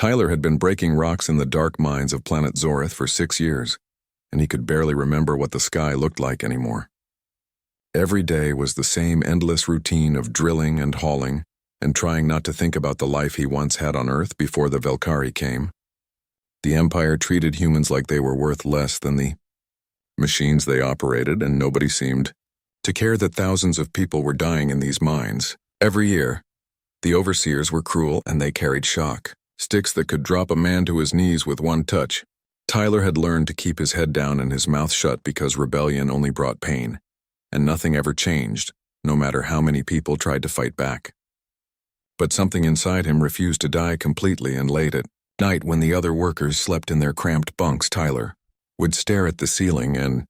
Tyler had been breaking rocks in the dark mines of planet Zorith for 6 years, and he could barely remember what the sky looked like anymore. Every day was the same endless routine of drilling and hauling, and trying not to think about the life he once had on Earth before the Valkyrie came. The Empire treated humans like they were worth less than the machines they operated, and nobody seemed to care that thousands of people were dying in these mines. Every year, the overseers were cruel and they carried shock, sticks that could drop a man to his knees with one touch. Tyler had learned to keep his head down and his mouth shut because rebellion only brought pain, and nothing ever changed, no matter how many people tried to fight back. But something inside him refused to die completely, and late at night when the other workers slept in their cramped bunks, Tyler would stare at the ceiling and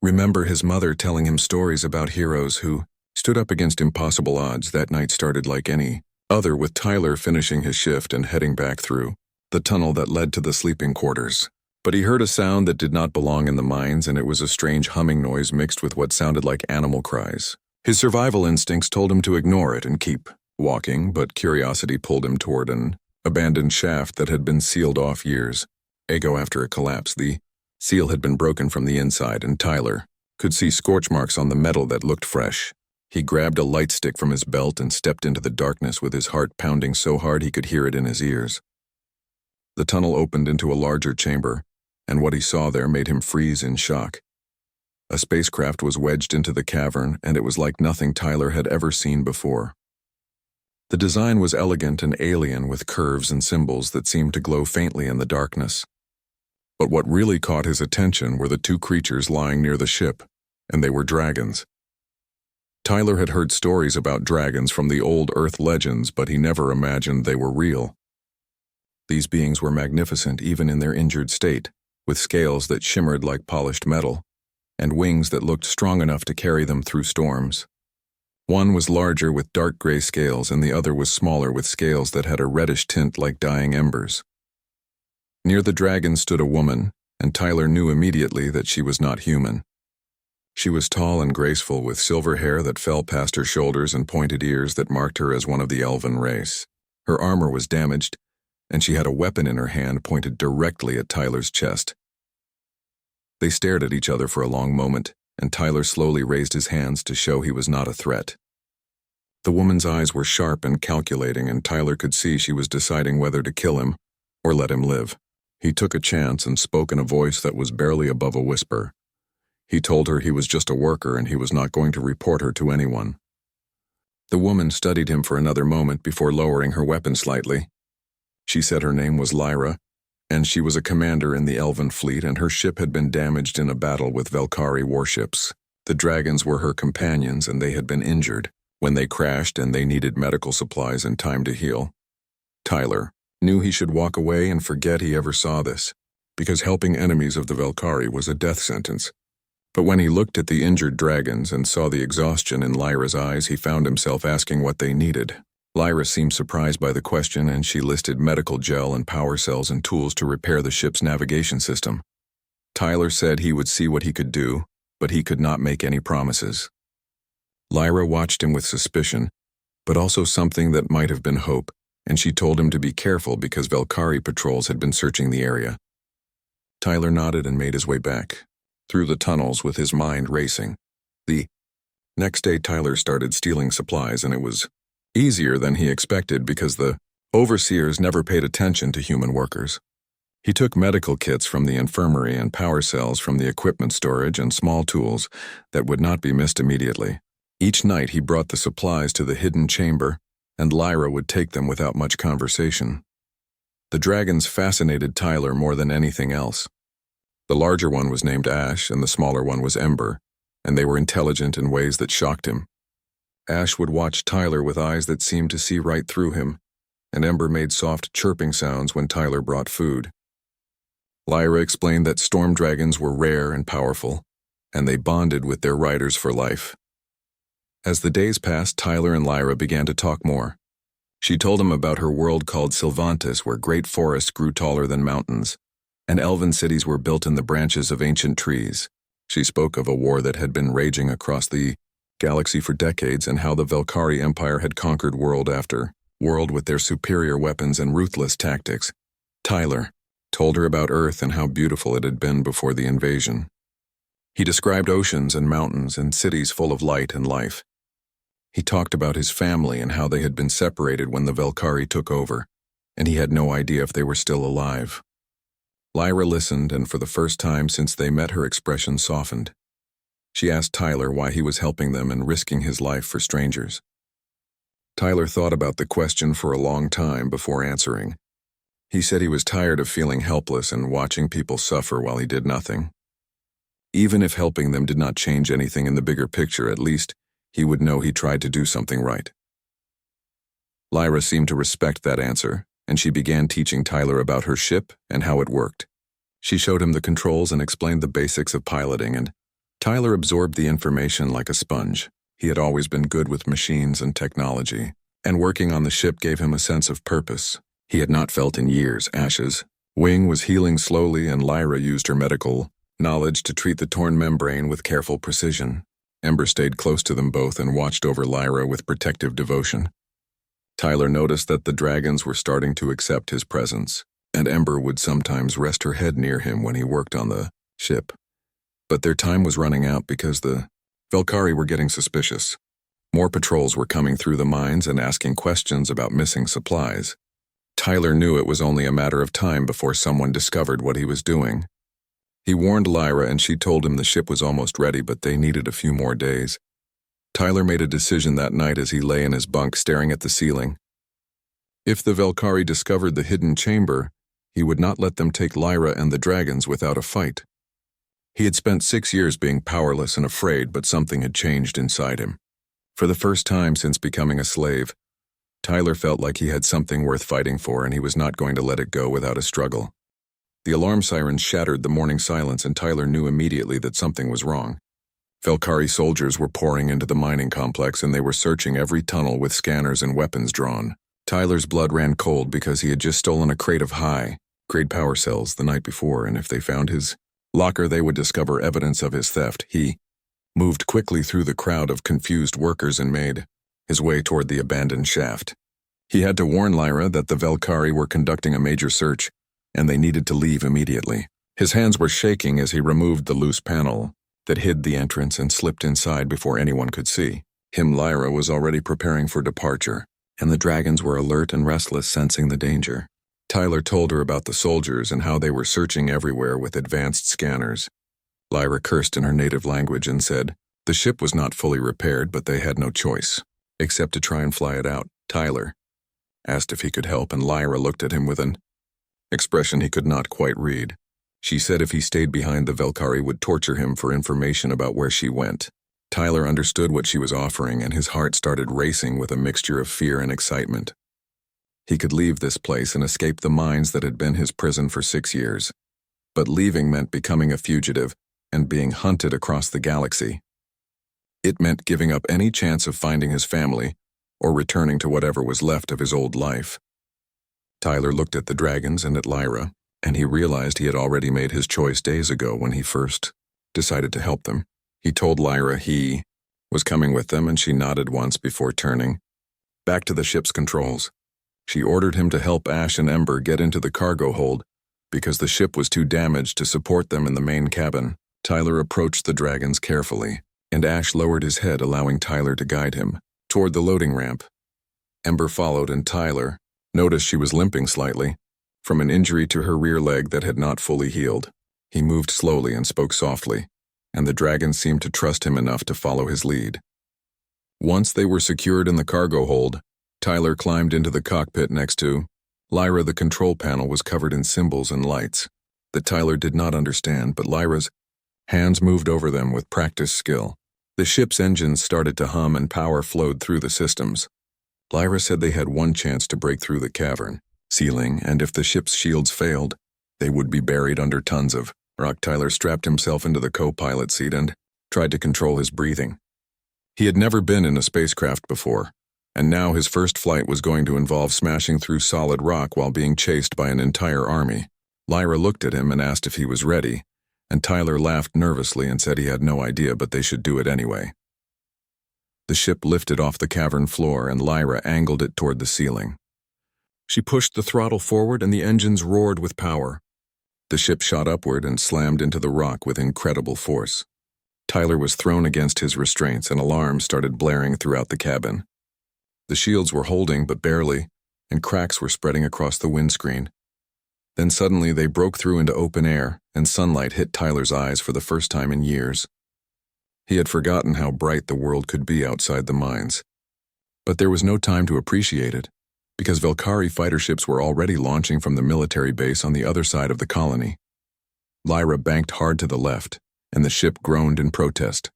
remember his mother telling him stories about heroes who stood up against impossible odds. That night started like any other, with Tyler finishing his shift and heading back through the tunnel that led to the sleeping quarters. But he heard a sound that did not belong in the mines, and it was a strange humming noise mixed with what sounded like animal cries. His survival instincts told him to ignore it and keep walking, but curiosity pulled him toward an abandoned shaft that had been sealed off years ago after a collapse. The seal had been broken from the inside, and Tyler could see scorch marks on the metal that looked fresh. He grabbed a light stick from his belt and stepped into the darkness with his heart pounding so hard he could hear it in his ears. The tunnel opened into a larger chamber, and what he saw there made him freeze in shock. A spacecraft was wedged into the cavern, and it was like nothing Tyler had ever seen before. The design was elegant and alien, with curves and symbols that seemed to glow faintly in the darkness. But what really caught his attention were the two creatures lying near the ship, and they were dragons. Tyler had heard stories about dragons from the old Earth legends, but he never imagined they were real. These beings were magnificent even in their injured state, with scales that shimmered like polished metal, and wings that looked strong enough to carry them through storms. One was larger with dark gray scales, and the other was smaller with scales that had a reddish tint like dying embers. Near the dragon stood a woman, and Tyler knew immediately that she was not human. She was tall and graceful, with silver hair that fell past her shoulders and pointed ears that marked her as one of the elven race. Her armor was damaged, and she had a weapon in her hand pointed directly at Tyler's chest. They stared at each other for a long moment, and Tyler slowly raised his hands to show he was not a threat. The woman's eyes were sharp and calculating, and Tyler could see she was deciding whether to kill him or let him live. He took a chance and spoke in a voice that was barely above a whisper. He told her he was just a worker and he was not going to report her to anyone. The woman studied him for another moment before lowering her weapon slightly. She said her name was Lyra, and she was a commander in the Elven fleet, and her ship had been damaged in a battle with Valkyrie warships. The dragons were her companions, and they had been injured when they crashed, and they needed medical supplies and time to heal. Tyler knew he should walk away and forget he ever saw this, because helping enemies of the Valkyrie was a death sentence. But when he looked at the injured dragons and saw the exhaustion in Lyra's eyes, he found himself asking what they needed. Lyra seemed surprised by the question, and she listed medical gel and power cells and tools to repair the ship's navigation system. Tyler said he would see what he could do, but he could not make any promises. Lyra watched him with suspicion, but also something that might have been hope, and she told him to be careful because Valkyrie patrols had been searching the area. Tyler nodded and made his way back through the tunnels with his mind racing. The next day Tyler started stealing supplies, and it was easier than he expected because the overseers never paid attention to human workers. He took medical kits from the infirmary and power cells from the equipment storage and small tools that would not be missed immediately. Each night he brought the supplies to the hidden chamber, and Lyra would take them without much conversation. The dragons fascinated Tyler more than anything else. The larger one was named Ash, and the smaller one was Ember, and they were intelligent in ways that shocked him. Ash would watch Tyler with eyes that seemed to see right through him, and Ember made soft chirping sounds when Tyler brought food. Lyra explained that storm dragons were rare and powerful, and they bonded with their riders for life. As the days passed, Tyler and Lyra began to talk more. She told him about her world called Sylvantis, where great forests grew taller than mountains, and elven cities were built in the branches of ancient trees. She spoke of a war that had been raging across the galaxy for decades, and how the Valkyrie Empire had conquered world after world with their superior weapons and ruthless tactics. Tyler told her about Earth and how beautiful it had been before the invasion. He described oceans and mountains and cities full of light and life. He talked about his family and how they had been separated when the Velkari took over, and he had no idea if they were still alive. Lyra listened, and for the first time since they met, her expression softened. She asked Tyler why he was helping them and risking his life for strangers. Tyler thought about the question for a long time before answering. He said he was tired of feeling helpless and watching people suffer while he did nothing. Even if helping them did not change anything in the bigger picture, at least he would know he tried to do something right. Lyra seemed to respect that answer, and she began teaching Tyler about her ship and how it worked. She showed him the controls and explained the basics of piloting, and Tyler absorbed the information like a sponge. He had always been good with machines and technology, and working on the ship gave him a sense of purpose he had not felt in years. Ash's wing was healing slowly, and Lyra used her medical knowledge to treat the torn membrane with careful precision. Ember stayed close to them both and watched over Lyra with protective devotion. Tyler noticed that the dragons were starting to accept his presence, and Ember would sometimes rest her head near him when he worked on the ship. But their time was running out because the Velkari were getting suspicious. More patrols were coming through the mines and asking questions about missing supplies. Tyler knew it was only a matter of time before someone discovered what he was doing. He warned Lyra, and she told him the ship was almost ready, but they needed a few more days. Tyler made a decision that night as he lay in his bunk staring at the ceiling. If the Velkari discovered the hidden chamber, he would not let them take Lyra and the dragons without a fight. He had spent 6 years being powerless and afraid, but something had changed inside him. For the first time since becoming a slave, Tyler felt like he had something worth fighting for, and he was not going to let it go without a struggle. The alarm sirens shattered the morning silence, and Tyler knew immediately that something was wrong. Velkari soldiers were pouring into the mining complex, and they were searching every tunnel with scanners and weapons drawn. Tyler's blood ran cold because he had just stolen a crate of high-grade power cells the night before, and if they found his locker, they would discover evidence of his theft. He moved quickly through the crowd of confused workers and made his way toward the abandoned shaft. He had to warn Lyra that the Velkari were conducting a major search, and they needed to leave immediately. His hands were shaking as he removed the loose panel that hid the entrance and slipped inside before anyone could see him. Lyra was already preparing for departure, and the dragons were alert and restless, sensing the danger. Tyler told her about the soldiers and how they were searching everywhere with advanced scanners. Lyra cursed in her native language and said the ship was not fully repaired, but they had no choice except to try and fly it out. Tyler asked if he could help, and Lyra looked at him with an expression he could not quite read. She said if he stayed behind, the Velkari would torture him for information about where she went. Tyler understood what she was offering, and his heart started racing with a mixture of fear and excitement. He could leave this place and escape the mines that had been his prison for 6 years. But leaving meant becoming a fugitive and being hunted across the galaxy. It meant giving up any chance of finding his family or returning to whatever was left of his old life. Tyler looked at the dragons and at Lyra, and he realized he had already made his choice days ago when he first decided to help them. He told Lyra he was coming with them, and she nodded once before turning back to the ship's controls. She ordered him to help Ash and Ember get into the cargo hold because the ship was too damaged to support them in the main cabin. Tyler approached the dragons carefully, and Ash lowered his head, allowing Tyler to guide him toward the loading ramp. Ember followed, and Tyler noticed she was limping slightly from an injury to her rear leg that had not fully healed. He moved slowly and spoke softly, and the dragons seemed to trust him enough to follow his lead. Once they were secured in the cargo hold, Tyler climbed into the cockpit next to Lyra. The control panel was covered in symbols and lights that Tyler did not understand, but Lyra's hands moved over them with practiced skill. The ship's engines started to hum and power flowed through the systems. Lyra said they had one chance to break through the cavern ceiling, and if the ship's shields failed, they would be buried under tons of rock. Tyler strapped himself into the co-pilot seat and tried to control his breathing. He had never been in a spacecraft before, and now his first flight was going to involve smashing through solid rock while being chased by an entire army. Lyra looked at him and asked if he was ready, and Tyler laughed nervously and said he had no idea, but they should do it anyway. The ship lifted off the cavern floor, and Lyra angled it toward the ceiling. She pushed the throttle forward and the engines roared with power. The ship shot upward and slammed into the rock with incredible force. Tyler was thrown against his restraints and alarms started blaring throughout the cabin. The shields were holding but barely, and cracks were spreading across the windscreen. Then suddenly they broke through into open air, and sunlight hit Tyler's eyes for the first time in years. He had forgotten how bright the world could be outside the mines. But there was no time to appreciate it, because Valkyrie fighter ships were already launching from the military base on the other side of the colony. Lyra banked hard to the left, and the ship groaned in protest.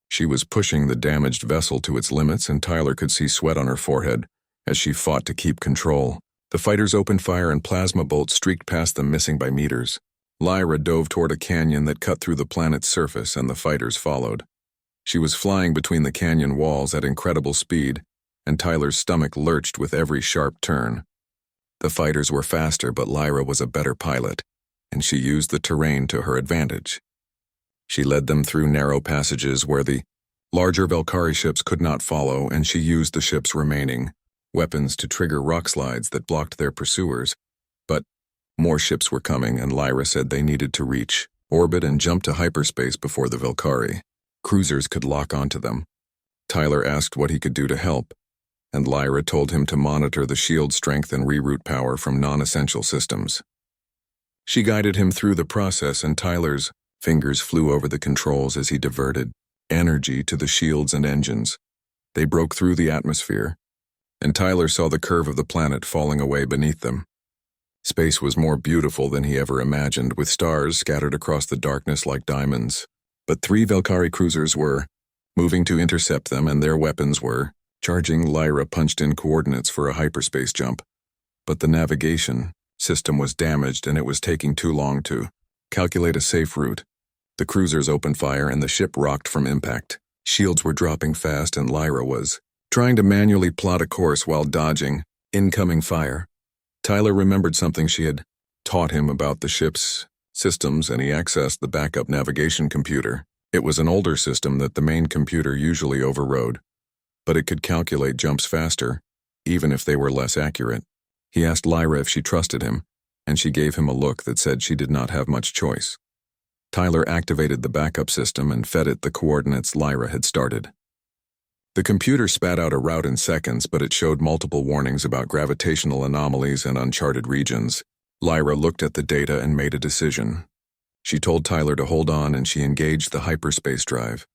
She was pushing the damaged vessel to its limits, and Tyler could see sweat on her forehead as she fought to keep control. The fighters opened fire and plasma bolts streaked past them, missing by meters. Lyra dove toward a canyon that cut through the planet's surface, and the fighters followed. She was flying between the canyon walls at incredible speed, and Tyler's stomach lurched with every sharp turn. The fighters were faster, but Lyra was a better pilot, and she used the terrain to her advantage. She led them through narrow passages where the larger Valkyrie ships could not follow, and she used the ship's remaining weapons to trigger rock slides that blocked their pursuers. But more ships were coming, and Lyra said they needed to reach orbit and jump to hyperspace before the Valkyrie cruisers could lock onto them. Tyler asked what he could do to help, and Lyra told him to monitor the shield strength and reroute power from non-essential systems. She guided him through the process, and Tyler's fingers flew over the controls as he diverted energy to the shields and engines. They broke through the atmosphere, and Tyler saw the curve of the planet falling away beneath them. Space was more beautiful than he ever imagined, with stars scattered across the darkness like diamonds. But 3 Valkyrie cruisers were moving to intercept them, and their weapons were charging. Lyra punched in coordinates for a hyperspace jump, but the navigation system was damaged and it was taking too long to calculate a safe route. The cruisers opened fire and the ship rocked from impact. Shields were dropping fast, and Lyra was trying to manually plot a course while dodging incoming fire. Tyler remembered something she had taught him about the ship's systems, and he accessed the backup navigation computer. It was an older system that the main computer usually overrode, but it could calculate jumps faster, even if they were less accurate. He asked Lyra if she trusted him, and she gave him a look that said she did not have much choice. Tyler activated the backup system and fed it the coordinates Lyra had started. The computer spat out a route in seconds, but it showed multiple warnings about gravitational anomalies and uncharted regions. Lyra looked at the data and made a decision. She told Tyler to hold on, and she engaged the hyperspace drive.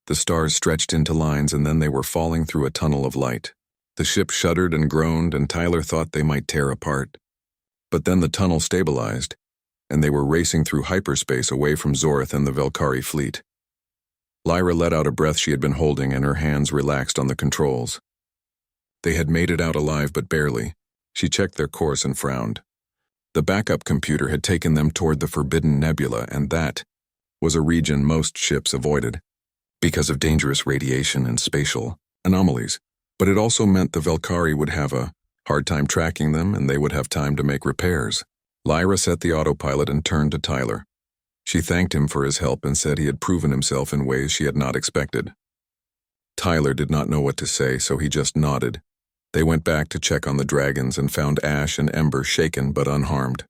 The stars stretched into lines, and then they were falling through a tunnel of light. The ship shuddered and groaned, and Tyler thought they might tear apart. But then the tunnel stabilized, and they were racing through hyperspace away from Zorth and the Valkyrie fleet. Lyra let out a breath she had been holding, and her hands relaxed on the controls. They had made it out alive, but barely. She checked their course and frowned. The backup computer had taken them toward the Forbidden Nebula, and that was a region most ships avoided because of dangerous radiation and spatial anomalies. But it also meant the Valkyrie would have a hard time tracking them, and they would have time to make repairs. Lyra set the autopilot and turned to Tyler. She thanked him for his help and said he had proven himself in ways she had not expected. Tyler did not know what to say, so he just nodded. They went back to check on the dragons and found Ash and Ember shaken but unharmed.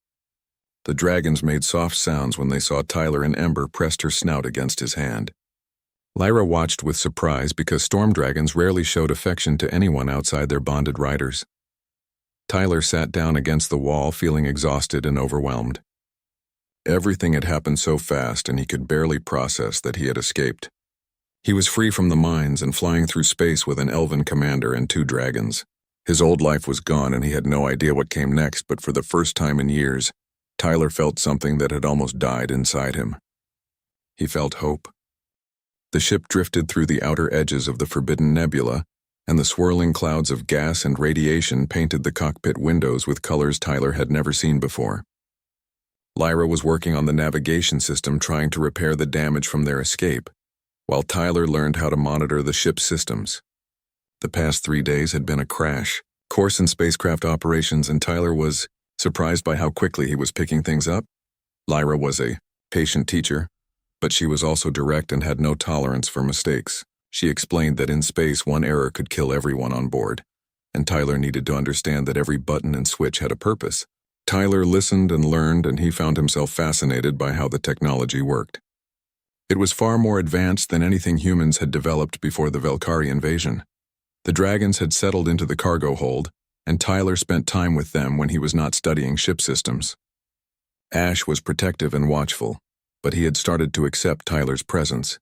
The dragons made soft sounds when they saw Tyler, and Ember pressed her snout against his hand. Lyra watched with surprise because storm dragons rarely showed affection to anyone outside their bonded riders. Tyler sat down against the wall, feeling exhausted and overwhelmed. Everything had happened so fast, and he could barely process that he had escaped. He was free from the mines and flying through space with an elven commander and 2 dragons. His old life was gone, and he had no idea what came next, but for the first time in years, Tyler felt something that had almost died inside him. He felt hope. The ship drifted through the outer edges of the Forbidden Nebula, and the swirling clouds of gas and radiation painted the cockpit windows with colors Tyler had never seen before. Lyra was working on the navigation system, trying to repair the damage from their escape, while Tyler learned how to monitor the ship's systems. The past 3 days had been a crash course in spacecraft operations, and Tyler was surprised by how quickly he was picking things up. Lyra was a patient teacher, but she was also direct and had no tolerance for mistakes. She explained that in space, one error could kill everyone on board. and Tyler needed to understand that every button and switch had a purpose. Tyler listened and learned, and he found himself fascinated by how the technology worked. It was far more advanced than anything humans had developed before the Velkari invasion. The dragons had settled into the cargo hold, and Tyler spent time with them when he was not studying ship systems. Ash was protective and watchful, but he had started to accept Tyler's presence.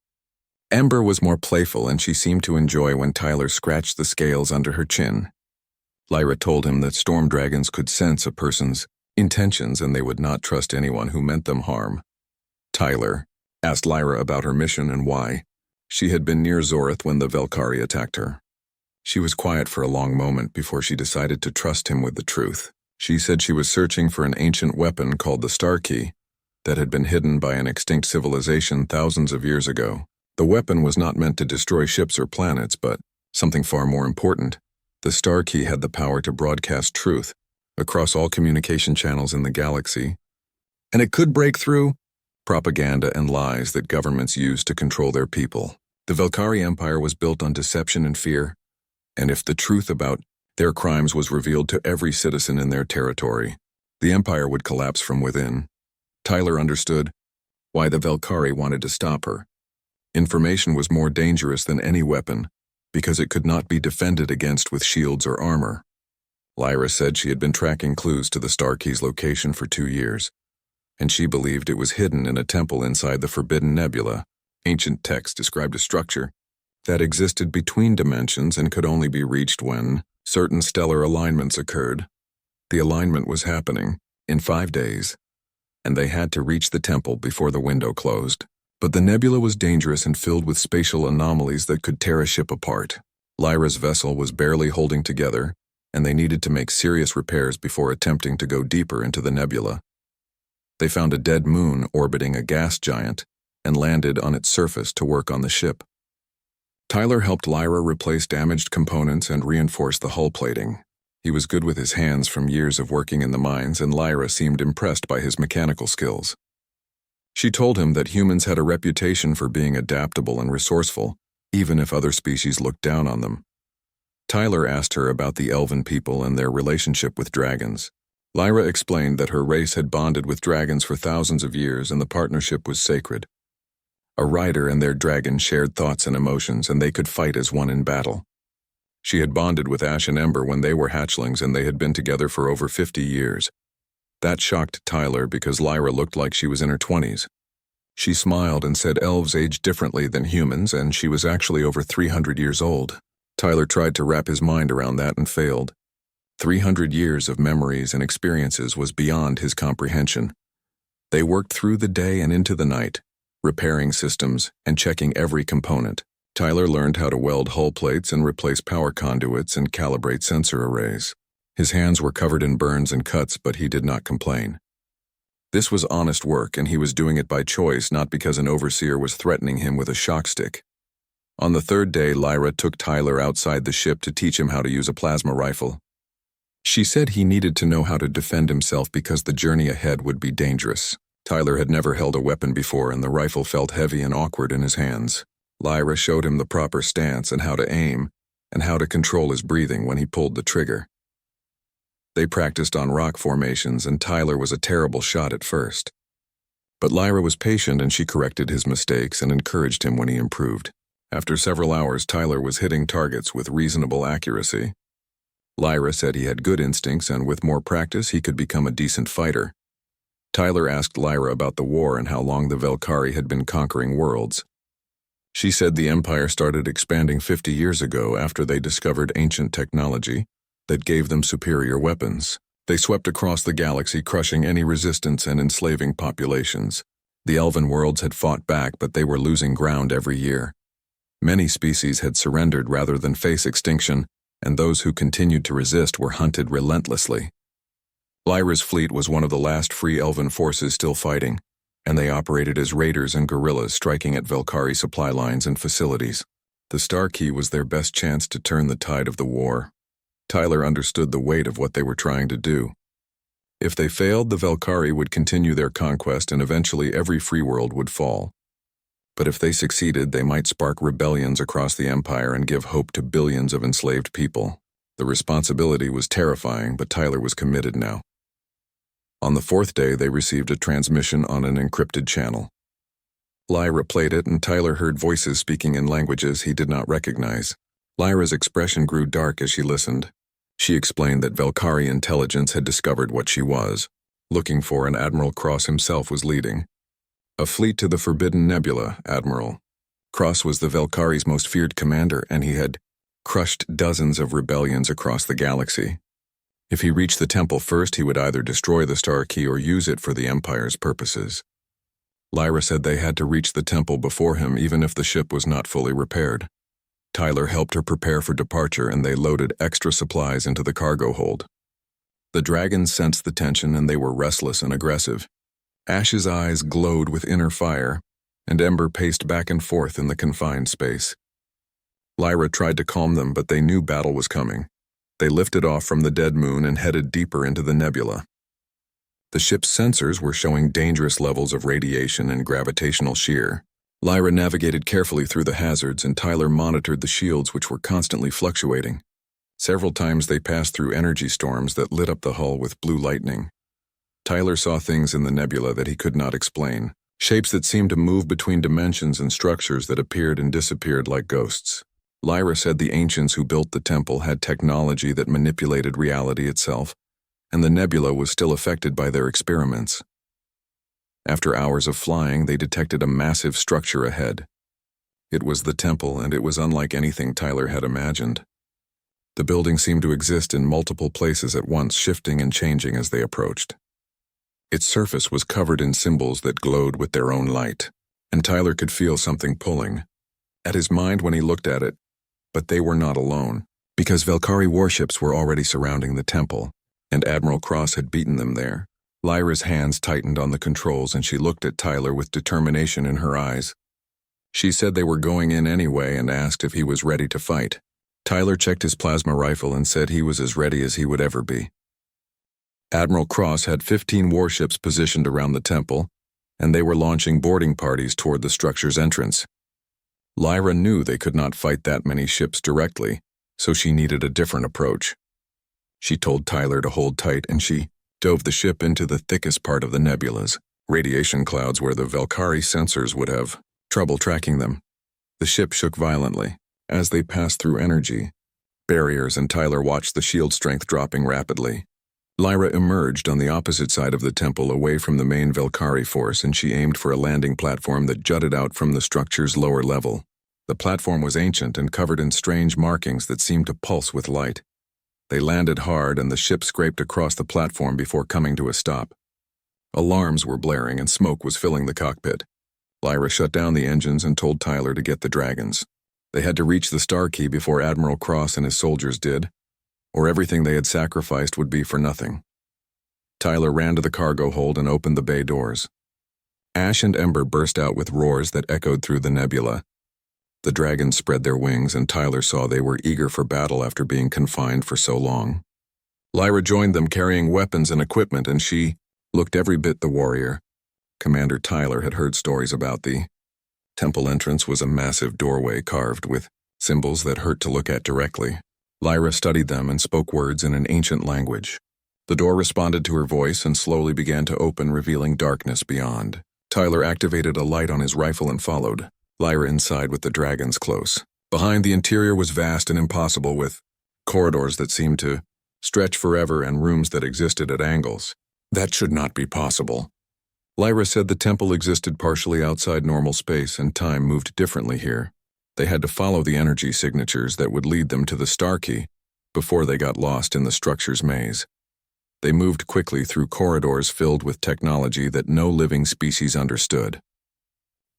Ember was more playful, and she seemed to enjoy when Tyler scratched the scales under her chin. Lyra told him that storm dragons could sense a person's intentions and they would not trust anyone who meant them harm. Tyler asked Lyra about her mission and why. She had been near Zorith when the Velkari attacked her. She was quiet for a long moment before she decided to trust him with the truth. She said she was searching for an ancient weapon called the Star Key that had been hidden by an extinct civilization thousands of years ago. The weapon was not meant to destroy ships or planets, but something far more important. The Star Key had the power to broadcast truth across all communication channels in the galaxy, and it could break through propaganda and lies that governments use to control their people. The Velkari Empire was built on deception and fear, and if the truth about their crimes was revealed to every citizen in their territory, the empire would collapse from within. Tyler understood why the Velkari wanted to stop her. Information was more dangerous than any weapon because it could not be defended against with shields or armor. Lyra said she had been tracking clues to the Star Key's location for 2 years, and she believed it was hidden in a temple inside the Forbidden Nebula. Ancient texts described a structure that existed between dimensions and could only be reached when certain stellar alignments occurred. The alignment was happening in 5 days, and they had to reach the temple before the window closed. But the nebula was dangerous and filled with spatial anomalies that could tear a ship apart. Lyra's vessel was barely holding together, and they needed to make serious repairs before attempting to go deeper into the nebula. They found a dead moon orbiting a gas giant and landed on its surface to work on the ship. Tyler helped Lyra replace damaged components and reinforce the hull plating. He was good with his hands from years of working in the mines, and Lyra seemed impressed by his mechanical skills. She told him that humans had a reputation for being adaptable and resourceful, even if other species looked down on them. Tyler asked her about the elven people and their relationship with dragons. Lyra explained that her race had bonded with dragons for thousands of years and the partnership was sacred. A rider and their dragon shared thoughts and emotions, and they could fight as one in battle. She had bonded with Ash and Ember when they were hatchlings, and they had been together for over 50 years. That shocked Tyler because Lyra looked like she was in her 20s. She smiled and said elves age differently than humans, and she was actually over 300 years old. Tyler tried to wrap his mind around that and failed. 300 years of memories and experiences was beyond his comprehension. They worked through the day and into the night, repairing systems and checking every component. Tyler learned how to weld hull plates and replace power conduits and calibrate sensor arrays. His hands were covered in burns and cuts, but he did not complain. This was honest work, and he was doing it by choice, not because an overseer was threatening him with a shock stick. On the 3rd day, Lyra took Tyler outside the ship to teach him how to use a plasma rifle. She said he needed to know how to defend himself because the journey ahead would be dangerous. Tyler had never held a weapon before, and the rifle felt heavy and awkward in his hands. Lyra showed him the proper stance and how to aim, and how to control his breathing when he pulled the trigger. They practiced on rock formations, and Tyler was a terrible shot at first. But Lyra was patient, and she corrected his mistakes and encouraged him when he improved. After several hours, Tyler was hitting targets with reasonable accuracy. Lyra said he had good instincts, and with more practice, he could become a decent fighter. Tyler asked Lyra about the war and how long the Velkari had been conquering worlds. She said the Empire started expanding 50 years ago after they discovered ancient technology that gave them superior weapons. They swept across the galaxy, crushing any resistance and enslaving populations. The elven worlds had fought back, but they were losing ground every year. Many species had surrendered rather than face extinction, and those who continued to resist were hunted relentlessly. Lyra's fleet was one of the last free elven forces still fighting, and they operated as raiders and guerrillas, striking at Velkari supply lines and facilities. The Star Key was their best chance to turn the tide of the war. Tyler understood the weight of what they were trying to do. If they failed, the Velkari would continue their conquest and eventually every free world would fall. But if they succeeded, they might spark rebellions across the Empire and give hope to billions of enslaved people. The responsibility was terrifying, but Tyler was committed now. On the fourth day, they received a transmission on an encrypted channel. Lyra played it, and Tyler heard voices speaking in languages he did not recognize. Lyra's expression grew dark as she listened. She explained that Velkari intelligence had discovered what she was, looking for, and Admiral Cross himself was leading. A fleet to the Forbidden Nebula, Admiral. Cross was the Velkari's most feared commander, and he had crushed dozens of rebellions across the galaxy. If he reached the temple first, he would either destroy the Star Key or use it for the Empire's purposes. Lyra said they had to reach the temple before him, even if the ship was not fully repaired. Tyler helped her prepare for departure, and they loaded extra supplies into the cargo hold. The dragons sensed the tension, and they were restless and aggressive. Ash's eyes glowed with inner fire, and Ember paced back and forth in the confined space. Lyra tried to calm them, but they knew battle was coming. They lifted off from the dead moon and headed deeper into the nebula. The ship's sensors were showing dangerous levels of radiation and gravitational shear. Lyra navigated carefully through the hazards, and Tyler monitored the shields, which were constantly fluctuating. Several times they passed through energy storms that lit up the hull with blue lightning. Tyler saw things in the nebula that he could not explain, shapes that seemed to move between dimensions and structures that appeared and disappeared like ghosts. Lyra said the ancients who built the temple had technology that manipulated reality itself, and the nebula was still affected by their experiments. After hours of flying, they detected a massive structure ahead. It was the temple, and it was unlike anything Tyler had imagined. The building seemed to exist in multiple places at once, shifting and changing as they approached. Its surface was covered in symbols that glowed with their own light, and Tyler could feel something pulling at his mind when he looked at it. But they were not alone, because Velkari warships were already surrounding the temple, and Admiral Cross had beaten them there. Lyra's hands tightened on the controls, and she looked at Tyler with determination in her eyes. She said they were going in anyway and asked if he was ready to fight. Tyler checked his plasma rifle and said he was as ready as he would ever be. Admiral Cross had 15 warships positioned around the temple, and they were launching boarding parties toward the structure's entrance. Lyra knew they could not fight that many ships directly, so she needed a different approach. She told Tyler to hold tight, and she dove the ship into the thickest part of the nebulas, radiation clouds where the Velkari sensors would have trouble tracking them. The ship shook violently as they passed through energy barriers, and Tyler watched the shield strength dropping rapidly. Lyra emerged on the opposite side of the temple, away from the main Velkari force, and she aimed for a landing platform that jutted out from the structure's lower level. The platform was ancient and covered in strange markings that seemed to pulse with light. They landed hard, and the ship scraped across the platform before coming to a stop. Alarms were blaring and smoke was filling the cockpit. Lyra shut down the engines and told Tyler to get the dragons. They had to reach the Star Key before Admiral Cross and his soldiers did, or everything they had sacrificed would be for nothing. Tyler ran to the cargo hold and opened the bay doors. Ash and Ember burst out with roars that echoed through the nebula. The dragons spread their wings, and Tyler saw they were eager for battle after being confined for so long. Lyra joined them, carrying weapons and equipment, and she looked every bit the warrior. Commander Tyler had heard stories about the temple entrance was a massive doorway carved with symbols that hurt to look at directly. Lyra studied them and spoke words in an ancient language. The door responded to her voice and slowly began to open, revealing darkness beyond. Tyler activated a light on his rifle and followed, Lyra inside with the dragons close. Behind, the interior was vast and impossible, with corridors that seemed to stretch forever and rooms that existed at angles. That should not be possible. Lyra said the temple existed partially outside normal space, and time moved differently here. They had to follow the energy signatures that would lead them to the Star Key before they got lost in the structure's maze. They moved quickly through corridors filled with technology that no living species understood.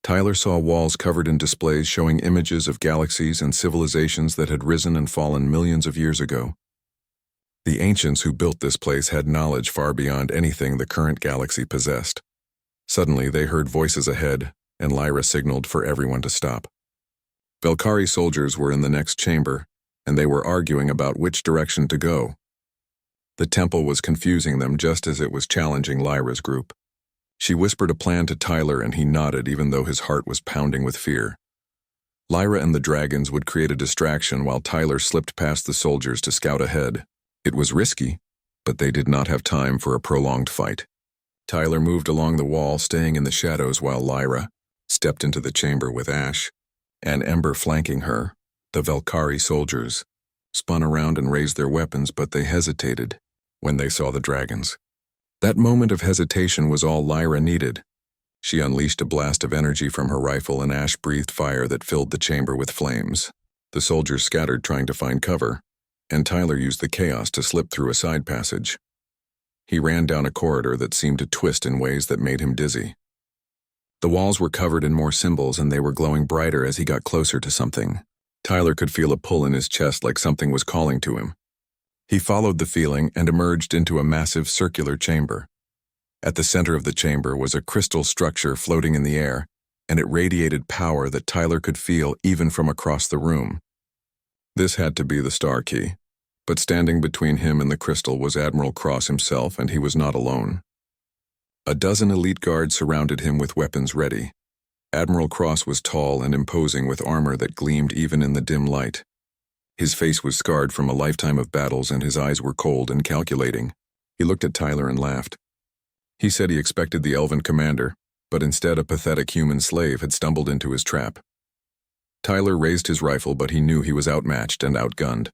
Tyler saw walls covered in displays showing images of galaxies and civilizations that had risen and fallen millions of years ago. The ancients who built this place had knowledge far beyond anything the current galaxy possessed. Suddenly, they heard voices ahead, and Lyra signaled for everyone to stop. Velkari soldiers were in the next chamber, and they were arguing about which direction to go. The temple was confusing them just as it was challenging Lyra's group. She whispered a plan to Tyler, and he nodded even though his heart was pounding with fear. Lyra and the dragons would create a distraction while Tyler slipped past the soldiers to scout ahead. It was risky, but they did not have time for a prolonged fight. Tyler moved along the wall, staying in the shadows while Lyra stepped into the chamber with Ash and Ember flanking her. The Valkyrie soldiers spun around and raised their weapons, but they hesitated when they saw the dragons. That moment of hesitation was all Lyra needed. She unleashed a blast of energy from her rifle and Ash breathed fire that filled the chamber with flames. The soldiers scattered trying to find cover, and Tyler used the chaos to slip through a side passage. He ran down a corridor that seemed to twist in ways that made him dizzy. The walls were covered in more symbols and they were glowing brighter as he got closer to something. Tyler could feel a pull in his chest like something was calling to him. He followed the feeling and emerged into a massive circular chamber. At the center of the chamber was a crystal structure floating in the air, and it radiated power that Tyler could feel even from across the room. This had to be the Star Key, but standing between him and the crystal was Admiral Cross himself, and he was not alone. A dozen elite guards surrounded him with weapons ready. Admiral Cross was tall and imposing with armor that gleamed even in the dim light. His face was scarred from a lifetime of battles and his eyes were cold and calculating. He looked at Tyler and laughed. He said he expected the elven commander, but instead a pathetic human slave had stumbled into his trap. Tyler raised his rifle, but he knew he was outmatched and outgunned.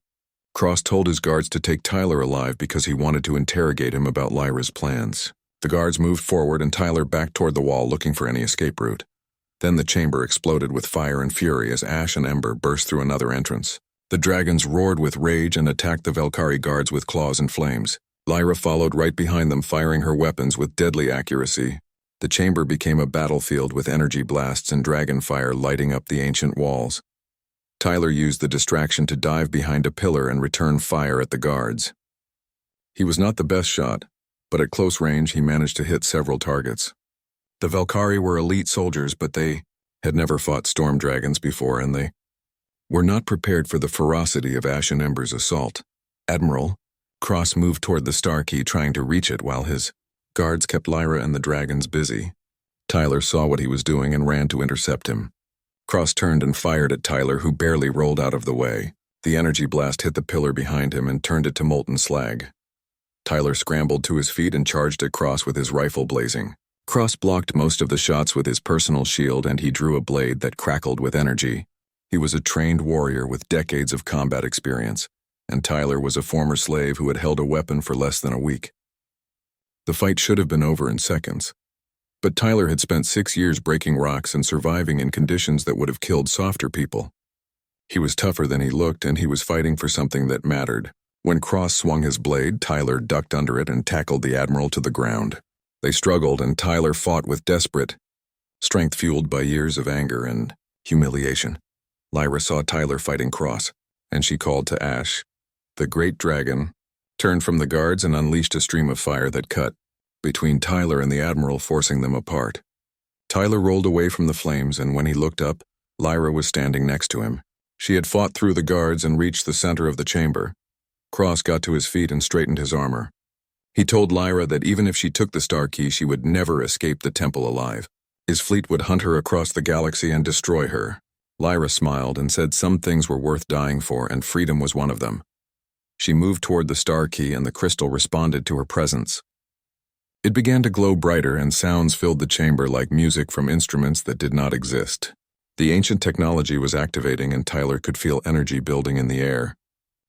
Cross told his guards to take Tyler alive because he wanted to interrogate him about Lyra's plans. The guards moved forward and Tyler backed toward the wall looking for any escape route. Then the chamber exploded with fire and fury as Ash and Ember burst through another entrance. The dragons roared with rage and attacked the Valkyrie guards with claws and flames. Lyra followed right behind them, firing her weapons with deadly accuracy. The chamber became a battlefield with energy blasts and dragon fire lighting up the ancient walls. Tyler used the distraction to dive behind a pillar and return fire at the guards. He was not the best shot, but at close range he managed to hit several targets. The Valkyrie were elite soldiers, but they had never fought storm dragons before, and they were not prepared for the ferocity of Ash and Ember's assault. Admiral Cross moved toward the Star Key, trying to reach it while his guards kept Lyra and the dragons busy. Tyler saw what he was doing and ran to intercept him. Cross turned and fired at Tyler, who barely rolled out of the way. The energy blast hit the pillar behind him and turned it to molten slag. Tyler scrambled to his feet and charged at Cross with his rifle blazing. Cross blocked most of the shots with his personal shield, and he drew a blade that crackled with energy. He was a trained warrior with decades of combat experience, and Tyler was a former slave who had held a weapon for less than a week. The fight should have been over in seconds, but Tyler had spent 6 years breaking rocks and surviving in conditions that would have killed softer people. He was tougher than he looked, and he was fighting for something that mattered. When Cross swung his blade, Tyler ducked under it and tackled the Admiral to the ground. They struggled, and Tyler fought with desperate strength fueled by years of anger and humiliation. Lyra saw Tyler fighting Cross, and she called to Ash. The great dragon turned from the guards and unleashed a stream of fire that cut between Tyler and the Admiral, forcing them apart. Tyler rolled away from the flames, and when he looked up, Lyra was standing next to him. She had fought through the guards and reached the center of the chamber. Cross got to his feet and straightened his armor. He told Lyra that even if she took the Star Key, she would never escape the temple alive. His fleet would hunt her across the galaxy and destroy her. Lyra smiled and said some things were worth dying for, and freedom was one of them. She moved toward the Star Key, and the crystal responded to her presence. It began to glow brighter, and sounds filled the chamber like music from instruments that did not exist. The ancient technology was activating, and Tyler could feel energy building in the air.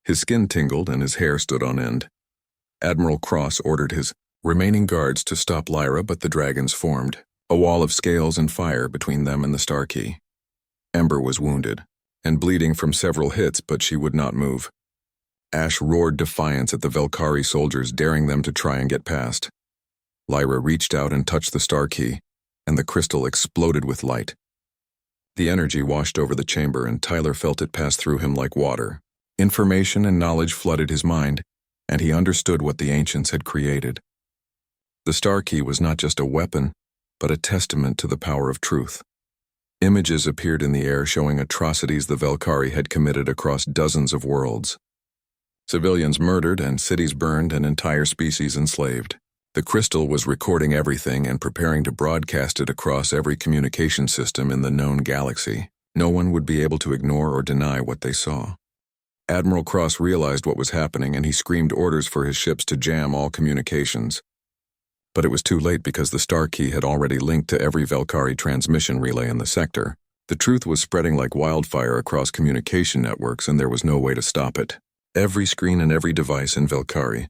His skin tingled and his hair stood on end. Admiral Cross ordered his remaining guards to stop Lyra, but the dragons formed a wall of scales and fire between them and the Star Key. Ember was wounded and bleeding from several hits, but she would not move. Ash roared defiance at the Valkyrie soldiers, daring them to try and get past. Lyra reached out and touched the Star Key, and the crystal exploded with light. The energy washed over the chamber, and Tyler felt it pass through him like water. Information and knowledge flooded his mind, and he understood what the ancients had created. The Star Key was not just a weapon, but a testament to the power of truth. Images appeared in the air showing atrocities the Valkyrie had committed across dozens of worlds. Civilians murdered and cities burned and entire species enslaved. The crystal was recording everything and preparing to broadcast it across every communication system in the known galaxy. No one would be able to ignore or deny what they saw. Admiral Cross realized what was happening and he screamed orders for his ships to jam all communications. But it was too late because the star key had already linked to every Valkyrie transmission relay in the sector. The truth was spreading like wildfire across communication networks and there was no way to stop it. Every screen and every device in Valkyrie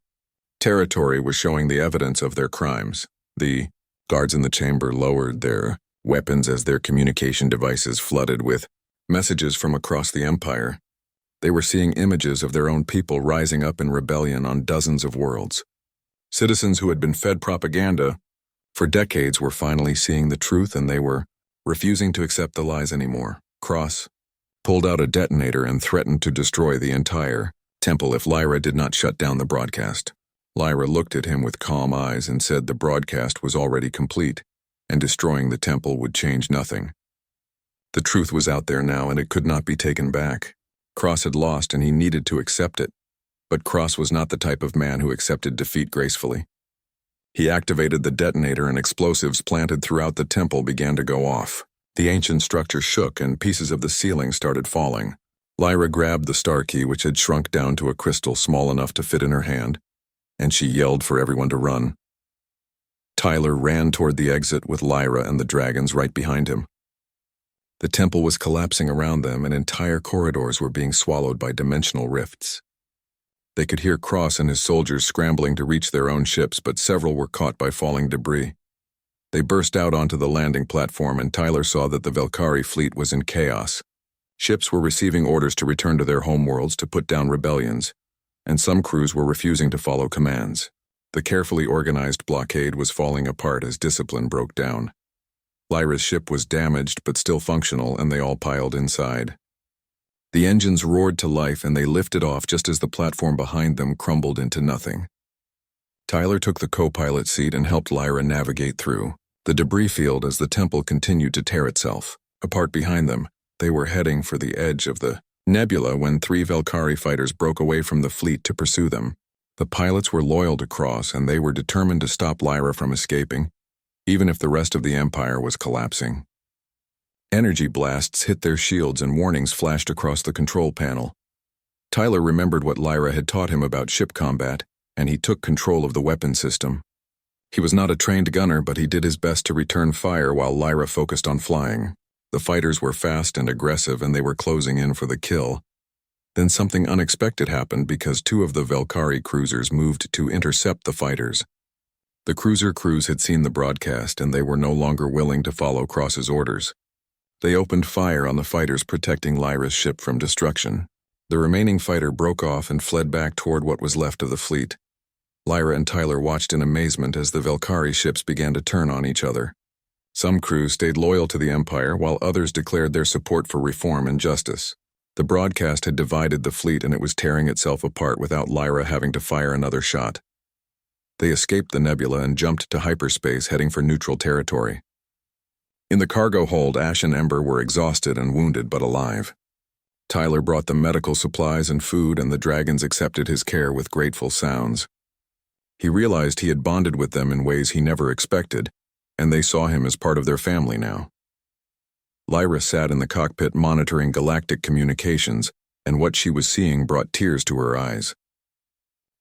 territory was showing the evidence of their crimes. The guards in the chamber lowered their weapons as their communication devices flooded with messages from across the Empire. They were seeing images of their own people rising up in rebellion on dozens of worlds. Citizens who had been fed propaganda for decades were finally seeing the truth and they were refusing to accept the lies anymore. Cross pulled out a detonator and threatened to destroy the entire temple if Lyra did not shut down the broadcast. Lyra looked at him with calm eyes and said the broadcast was already complete, and destroying the temple would change nothing. The truth was out there now and it could not be taken back. Cross had lost and he needed to accept it, but Cross was not the type of man who accepted defeat gracefully. He activated the detonator and explosives planted throughout the temple began to go off. The ancient structure shook and pieces of the ceiling started falling. Lyra grabbed the star key, which had shrunk down to a crystal small enough to fit in her hand, and she yelled for everyone to run. Tyler ran toward the exit with Lyra and the dragons right behind him. The temple was collapsing around them and entire corridors were being swallowed by dimensional rifts. They could hear Cross and his soldiers scrambling to reach their own ships, but several were caught by falling debris. They burst out onto the landing platform and Tyler saw that the Valkyrie fleet was in chaos. Ships were receiving orders to return to their homeworlds to put down rebellions, and some crews were refusing to follow commands. The carefully organized blockade was falling apart as discipline broke down. Lyra's ship was damaged but still functional and they all piled inside. The engines roared to life and they lifted off just as the platform behind them crumbled into nothing. Tyler took the co-pilot seat and helped Lyra navigate through the debris field as the temple continued to tear itself apart behind them. They were heading for the edge of the nebula when 3 Valkyrie fighters broke away from the fleet to pursue them. The pilots were loyal to Cross and they were determined to stop Lyra from escaping, even if the rest of the Empire was collapsing. Energy blasts hit their shields and warnings flashed across the control panel. Tyler remembered what Lyra had taught him about ship combat, and he took control of the weapon system. He was not a trained gunner, but he did his best to return fire while Lyra focused on flying. The fighters were fast and aggressive and they were closing in for the kill. Then something unexpected happened because 2 of the Valkyrie cruisers moved to intercept the fighters. The cruiser crews had seen the broadcast and they were no longer willing to follow Cross's orders. They opened fire on the fighters protecting Lyra's ship from destruction. The remaining fighter broke off and fled back toward what was left of the fleet. Lyra and Tyler watched in amazement as the Valkyrie ships began to turn on each other. Some crews stayed loyal to the Empire while others declared their support for reform and justice. The broadcast had divided the fleet and it was tearing itself apart without Lyra having to fire another shot. They escaped the nebula and jumped to hyperspace heading for neutral territory. In the cargo hold, Ash and Ember were exhausted and wounded but alive. Tyler brought them medical supplies and food and the dragons accepted his care with grateful sounds. He realized he had bonded with them in ways he never expected, and they saw him as part of their family now. Lyra sat in the cockpit monitoring galactic communications, and what she was seeing brought tears to her eyes.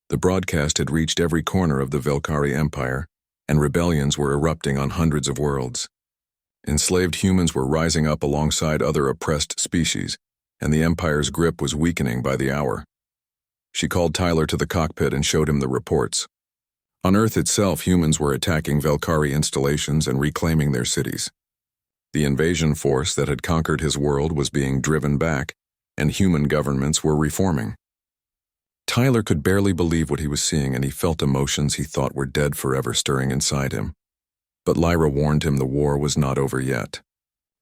The broadcast had reached every corner of the Valkyrie Empire, and rebellions were erupting on hundreds of worlds. Enslaved humans were rising up alongside other oppressed species, and the Empire's grip was weakening by the hour. She called Tyler to the cockpit and showed him the reports. On Earth itself, humans were attacking Valkyrie installations and reclaiming their cities. The invasion force that had conquered his world was being driven back, and human governments were reforming. Tyler could barely believe what he was seeing, and he felt emotions he thought were dead forever stirring inside him. But Lyra warned him the war was not over yet.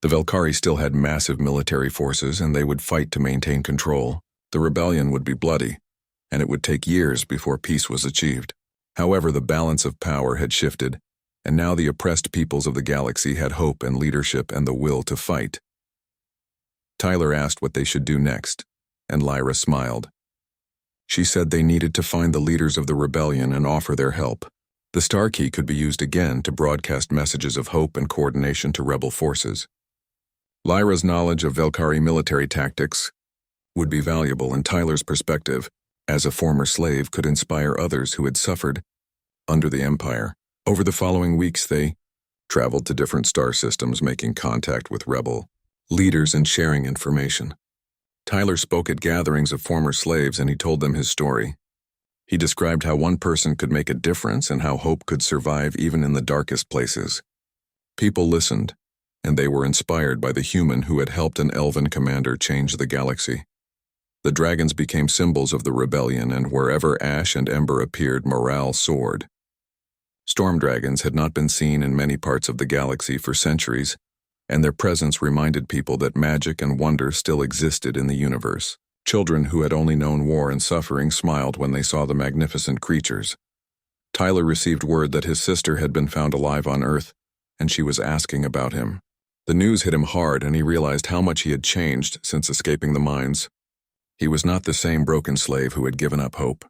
The Valkyrie still had massive military forces, and they would fight to maintain control. The rebellion would be bloody, and it would take years before peace was achieved. However, the balance of power had shifted, and now the oppressed peoples of the galaxy had hope and leadership and the will to fight. Tyler asked what they should do next, and Lyra smiled. She said they needed to find the leaders of the rebellion and offer their help. The star key could be used again to broadcast messages of hope and coordination to rebel forces. Lyra's knowledge of Velkari military tactics would be valuable, and Tyler's perspective, as a former slave, could inspire others who had suffered under the Empire. Over the following weeks, they traveled to different star systems, making contact with rebel leaders and sharing information. Tyler spoke at gatherings of former slaves, and he told them his story. He described how one person could make a difference and how hope could survive even in the darkest places. People listened, and they were inspired by the human who had helped an elven commander change the galaxy. The dragons became symbols of the rebellion, and wherever Ash and Ember appeared, morale soared. Storm dragons had not been seen in many parts of the galaxy for centuries, and their presence reminded people that magic and wonder still existed in the universe. Children who had only known war and suffering smiled when they saw the magnificent creatures. Tyler received word that his sister had been found alive on Earth, and she was asking about him. The news hit him hard, and he realized how much he had changed since escaping the mines. He was not the same broken slave who had given up hope.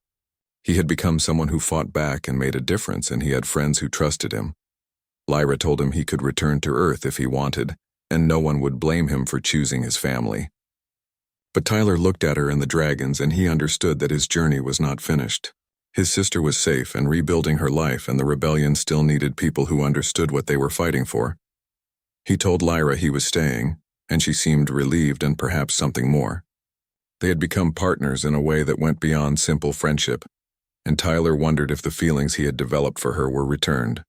He had become someone who fought back and made a difference, and he had friends who trusted him. Lyra told him he could return to Earth if he wanted, and no one would blame him for choosing his family. But Tyler looked at her and the dragons, and he understood that his journey was not finished. His sister was safe and rebuilding her life, and the rebellion still needed people who understood what they were fighting for. He told Lyra he was staying, and she seemed relieved and perhaps something more. They had become partners in a way that went beyond simple friendship, and Tyler wondered if the feelings he had developed for her were returned.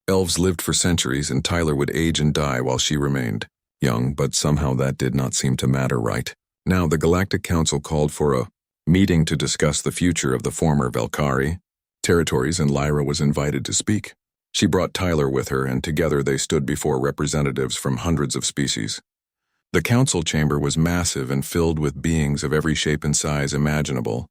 Elves lived for centuries, and Tyler would age and die while she remained young, but somehow that did not seem to matter right. Now the Galactic Council called for a meeting to discuss the future of the former Velkari territories, and Lyra was invited to speak. She brought Tyler with her, and together they stood before representatives from hundreds of species. The council chamber was massive and filled with beings of every shape and size imaginable.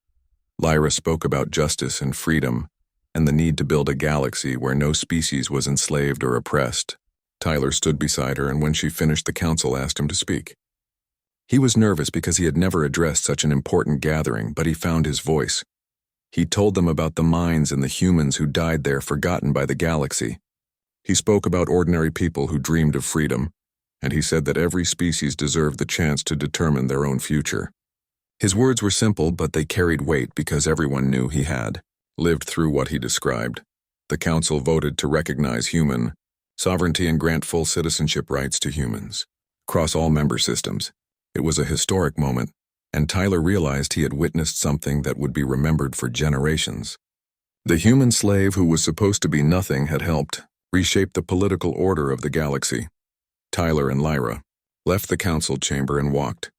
Lyra spoke about justice and freedom, and the need to build a galaxy where no species was enslaved or oppressed. Tyler stood beside her, and when she finished, the council asked him to speak. He was nervous because he had never addressed such an important gathering, but he found his voice. He told them about the mines and the humans who died there, forgotten by the galaxy. He spoke about ordinary people who dreamed of freedom, and he said that every species deserved the chance to determine their own future. His words were simple, but they carried weight because everyone knew he had lived through what he described. The council voted to recognize human sovereignty and grant full citizenship rights to humans across all member systems. It was a historic moment, and Tyler realized he had witnessed something that would be remembered for generations. The human slave who was supposed to be nothing had helped reshape the political order of the galaxy. Tyler and Lyra left the council chamber and walked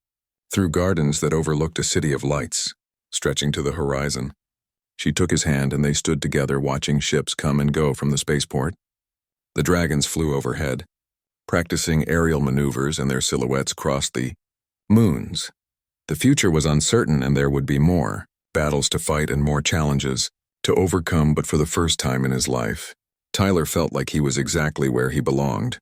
through gardens that overlooked a city of lights, stretching to the horizon. She took his hand, and they stood together watching ships come and go from the spaceport. The dragons flew overhead, practicing aerial maneuvers, and their silhouettes crossed the moons. The future was uncertain, and there would be more battles to fight and more challenges to overcome, but for the first time in his life, Tyler felt like he was exactly where he belonged.